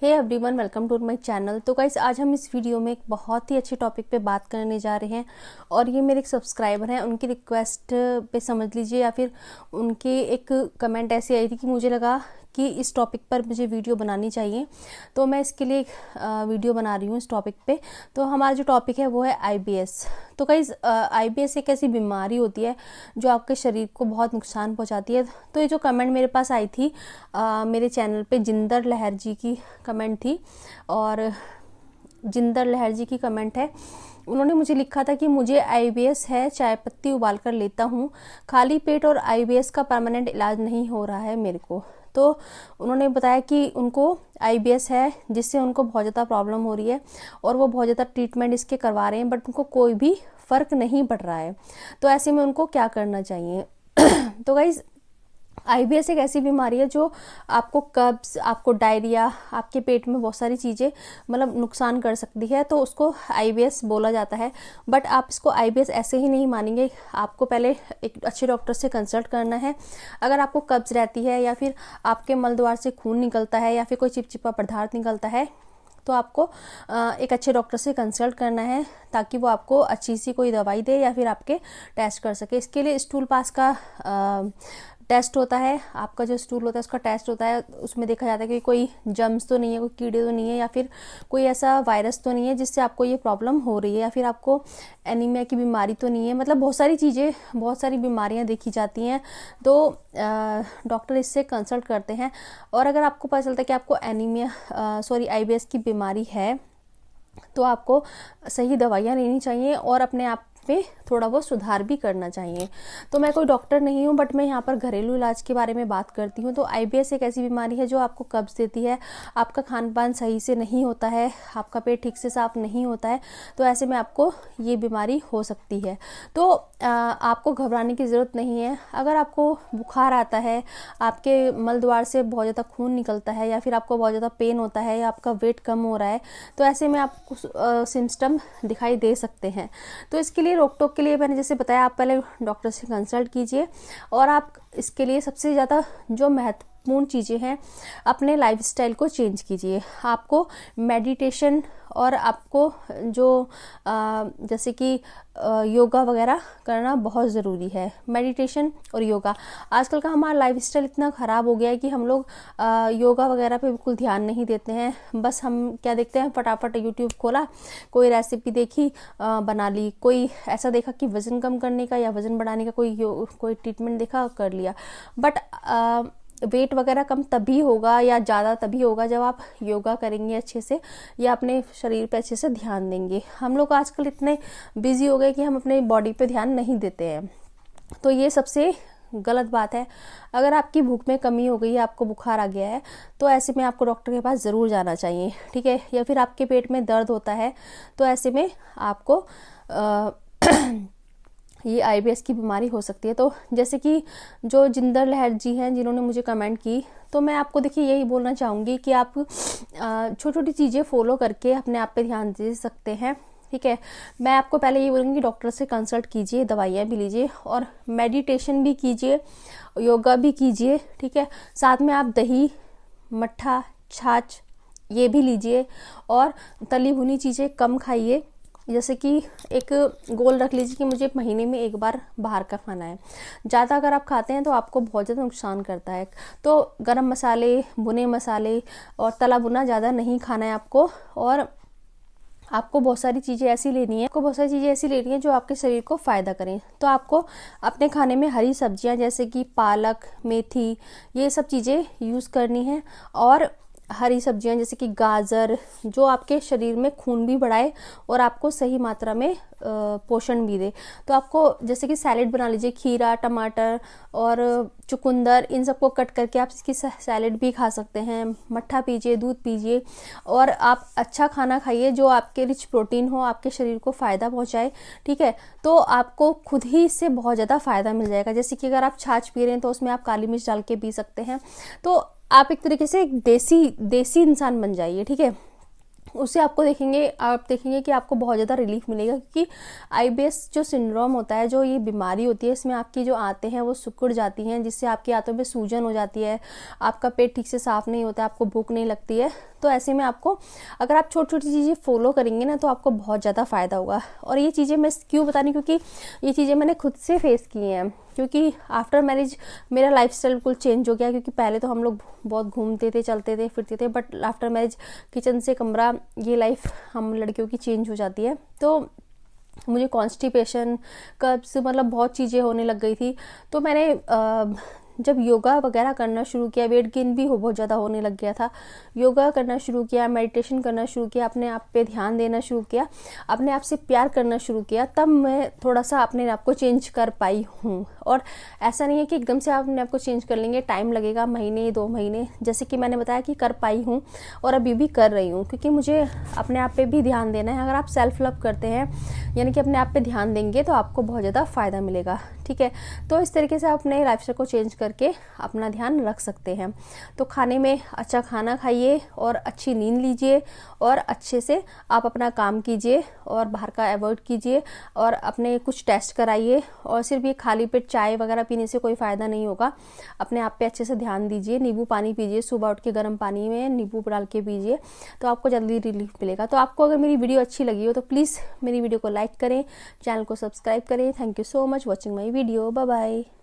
Hey everyone, welcome to my channel. तो guys, आज हम इस वीडियो में एक बहुत ही अच्छे टॉपिक पे बात करने जा रहे हैं और ये मेरे एक सब्सक्राइबर हैं, उनकी रिक्वेस्ट पे समझ लीजिए या फिर उनके एक कमेंट ऐसी आई थी कि मुझे लगा कि इस टॉपिक पर मुझे वीडियो बनानी चाहिए, तो मैं इसके लिए एक वीडियो बना रही हूँ इस टॉपिक पे। तो हमारा जो टॉपिक है वो है आईबीएस। तो गाइस, आईबीएस एक ऐसी बीमारी होती है जो आपके शरीर को बहुत नुकसान पहुंचाती है। तो ये जो कमेंट मेरे पास आई थी मेरे चैनल पे जिंदर लहर जी की कमेंट थी, और जिंदर लहर जी की कमेंट है। उन्होंने मुझे लिखा था कि मुझे आईबीएस है, चाय पत्ती उबाल कर लेता हूँ, खाली पेट और आईबीएस का परमानेंट इलाज नहीं हो रहा है मेरे को। तो उन्होंने बताया कि उनको आईबीएस है, जिससे उनको बहुत ज़्यादा प्रॉब्लम हो रही है और वो बहुत ज़्यादा ट्रीटमेंट इसके करवा रहे हैं, बट उनको कोई भी फ़र्क नहीं पड़ रहा है। तो ऐसे में उनको क्या करना चाहिए? तो गाइज, आईबीएस एक ऐसी बीमारी है जो आपको कब्ज, आपको डायरिया, आपके पेट में बहुत सारी चीज़ें मतलब नुकसान कर सकती है, तो उसको आईबीएस बोला जाता है। बट आप इसको आईबीएस ऐसे ही नहीं मानेंगे, आपको पहले एक अच्छे डॉक्टर से कंसल्ट करना है। अगर आपको कब्ज रहती है या फिर आपके मल द्वार से खून निकलता है या फिर कोई चिपचिपा पदार्थ निकलता है, तो आपको एक अच्छे डॉक्टर से कंसल्ट करना है ताकि वो आपको अच्छी सी कोई दवाई दे या फिर आपके टेस्ट कर सके। इसके लिए स्टूल पास का टेस्ट होता है, आपका जो स्टूल होता है उसका टेस्ट होता है। उसमें देखा जाता है कि कोई जर्म्स तो नहीं है, कोई कीड़े तो नहीं है या फिर कोई ऐसा वायरस तो नहीं है जिससे आपको ये प्रॉब्लम हो रही है, या फिर आपको एनीमिया की बीमारी तो नहीं है। मतलब बहुत सारी चीज़ें, बहुत सारी बीमारियां देखी जाती हैं, तो डॉक्टर इससे कंसल्ट करते हैं। और अगर आपको पता चलता है कि आपको आईबीएस की बीमारी है, तो आपको सही दवाइयाँ लेनी चाहिए और अपने आप पे थोड़ा बहुत सुधार भी करना चाहिए। तो मैं कोई डॉक्टर नहीं हूँ, बट मैं यहाँ पर घरेलू इलाज के बारे में बात करती हूँ। तो आईबीएस एक ऐसी बीमारी है जो आपको कब्ज देती है, आपका खान पान सही से नहीं होता है, आपका पेट ठीक से साफ नहीं होता है, तो ऐसे में आपको ये बीमारी हो सकती है। तो आपको घबराने की ज़रूरत नहीं है। अगर आपको बुखार आता है, आपके मल द्वार से बहुत ज़्यादा खून निकलता है या फिर आपको बहुत ज़्यादा पेन होता है या आपका वेट कम हो रहा है, तो ऐसे में आपको सिम्टम दिखाई दे सकते हैं। तो इसके लिए रोक टोक के लिए मैंने जैसे बताया, आप पहले डॉक्टर से कंसल्ट कीजिए। और आप इसके लिए सबसे ज़्यादा जो महत्वपूर्ण चीज़ें हैं, अपने लाइफस्टाइल को चेंज कीजिए। आपको मेडिटेशन और आपको जो जैसे कि योगा वगैरह करना बहुत ज़रूरी है। मेडिटेशन और योगा, आजकल का हमारा लाइफस्टाइल इतना ख़राब हो गया है कि हम लोग योगा वगैरह पे बिल्कुल ध्यान नहीं देते हैं। बस हम क्या देखते हैं, फटाफट यूट्यूब खोला, कोई रेसिपी देखी, बना ली, कोई ऐसा देखा कि वज़न कम करने का या वज़न बढ़ाने का कोई ट्रीटमेंट देखा, कर लिया। बट वेट वगैरह कम तभी होगा या ज़्यादा तभी होगा जब आप योगा करेंगे अच्छे से या अपने शरीर पे अच्छे से ध्यान देंगे। हम लोग आजकल इतने बिजी हो गए कि हम अपने बॉडी पे ध्यान नहीं देते हैं, तो ये सबसे गलत बात है। अगर आपकी भूख में कमी हो गई है, आपको बुखार आ गया है, तो ऐसे में आपको डॉक्टर के पास ज़रूर जाना चाहिए, ठीक है। या फिर आपके पेट में दर्द होता है, तो ऐसे में आपको ये आईबीएस की बीमारी हो सकती है। तो जैसे कि जो जिंदर लहर जी हैं जिन्होंने मुझे कमेंट की, तो मैं आपको देखिए यही बोलना चाहूँगी कि आप छोटी छोटी चीज़ें फॉलो करके अपने आप पे ध्यान दे सकते हैं, ठीक है। मैं आपको पहले ये बोलूँगी, डॉक्टर से कंसल्ट कीजिए, दवाइयाँ भी लीजिए और मेडिटेशन भी कीजिए, योगा भी कीजिए, ठीक है। साथ में आप दही, मट्ठा, छाछ ये भी लीजिए और तली भुनी चीज़ें कम खाइए। जैसे कि एक गोल रख लीजिए कि मुझे महीने में एक बार बाहर का खाना है। ज़्यादा अगर आप खाते हैं तो आपको बहुत ज़्यादा नुकसान करता है। तो गरम मसाले, भुने मसाले और तला भुना ज़्यादा नहीं खाना है आपको। और आपको बहुत सारी चीज़ें ऐसी लेनी है जो आपके शरीर को फ़ायदा करें। तो आपको अपने खाने में हरी सब्जियां जैसे कि पालक, मेथी, ये सब चीज़ें यूज़ करनी है। और हरी सब्जियां जैसे कि गाजर, जो आपके शरीर में खून भी बढ़ाए और आपको सही मात्रा में पोषण भी दे। तो आपको जैसे कि सैलेड बना लीजिए, खीरा, टमाटर और चुकंदर, इन सबको कट करके आप इसकी सैलेड भी खा सकते हैं। मट्ठा पीजिए, दूध पीजिए और आप अच्छा खाना खाइए जो आपके रिच प्रोटीन हो, आपके शरीर को फ़ायदा पहुंचाए, ठीक है। तो आपको खुद ही इससे बहुत ज़्यादा फ़ायदा मिल जाएगा। जैसे कि अगर आप छाछ पी रहे हैं तो उसमें आप काली मिर्च डाल के पी सकते हैं। तो आप एक तरीके से एक देसी इंसान बन जाइए, ठीक है। उससे आप देखेंगे कि आपको बहुत ज़्यादा रिलीफ मिलेगा, क्योंकि आईबीएस जो सिंड्रोम होता है, जो ये बीमारी होती है, इसमें आपकी जो आंतें हैं वो सिकुड़ जाती हैं, जिससे आपकी आंतों में सूजन हो जाती है, आपका पेट ठीक से साफ नहीं होता, आपको भूख नहीं लगती है। तो ऐसे में आपको अगर आप छोटी छोटी चीज़ें फॉलो करेंगे ना तो आपको बहुत ज़्यादा फ़ायदा होगा। और ये चीज़ें मैं क्यों बता रही हूँ, क्योंकि ये चीज़ें मैंने खुद से फेस की हैं। क्योंकि आफ्टर मैरिज मेरा लाइफस्टाइल बिल्कुल चेंज हो गया, क्योंकि पहले तो हम लोग बहुत घूमते थे, चलते थे, फिरते थे, बट आफ्टर मैरिज किचन से कमरा, ये लाइफ हम लड़कियों की चेंज हो जाती है। तो मुझे कॉन्स्टिपेशन, कब्ज, मतलब बहुत चीज़ें होने लग गई थी। तो मैंने जब योगा वगैरह करना शुरू किया, वेट गेन भी बहुत ज़्यादा होने लग गया था, योगा करना शुरू किया, मेडिटेशन करना शुरू किया, अपने आप पे ध्यान देना शुरू किया, अपने आप से प्यार करना शुरू किया, तब मैं थोड़ा सा अपने आप को चेंज कर पाई हूँ। और ऐसा नहीं है कि एकदम से आप अपने आप को चेंज कर लेंगे, टाइम लगेगा, महीने 2 महीने, जैसे कि मैंने बताया कि कर पाई हूँ और अभी भी कर रही हूँ, क्योंकि मुझे अपने आप पे भी ध्यान देना है। अगर आप सेल्फ लव करते हैं, यानी कि अपने आप पे ध्यान देंगे, तो आपको बहुत ज़्यादा फ़ायदा मिलेगा। ठीक है, तो इस तरीके से आप अपने लाइफस्टाइल को चेंज करके अपना ध्यान रख सकते हैं। तो खाने में अच्छा खाना खाइए और अच्छी नींद लीजिए और अच्छे से आप अपना काम कीजिए और बाहर का अवॉइड कीजिए और अपने कुछ टेस्ट कराइए। और सिर्फ ये खाली पेट चाय वगैरह पीने से कोई फ़ायदा नहीं होगा। अपने आप पे अच्छे से ध्यान दीजिए, नींबू पानी पीजिए, सुबह उठ के गर्म पानी में नींबू डाल के पीजिए, तो आपको जल्दी रिलीफ मिलेगा। तो आपको अगर मेरी वीडियो अच्छी लगी हो तो प्लीज़ मेरी वीडियो को लाइक करें, चैनल को सब्सक्राइब करें। Thank you so much watching my video. Bye bye.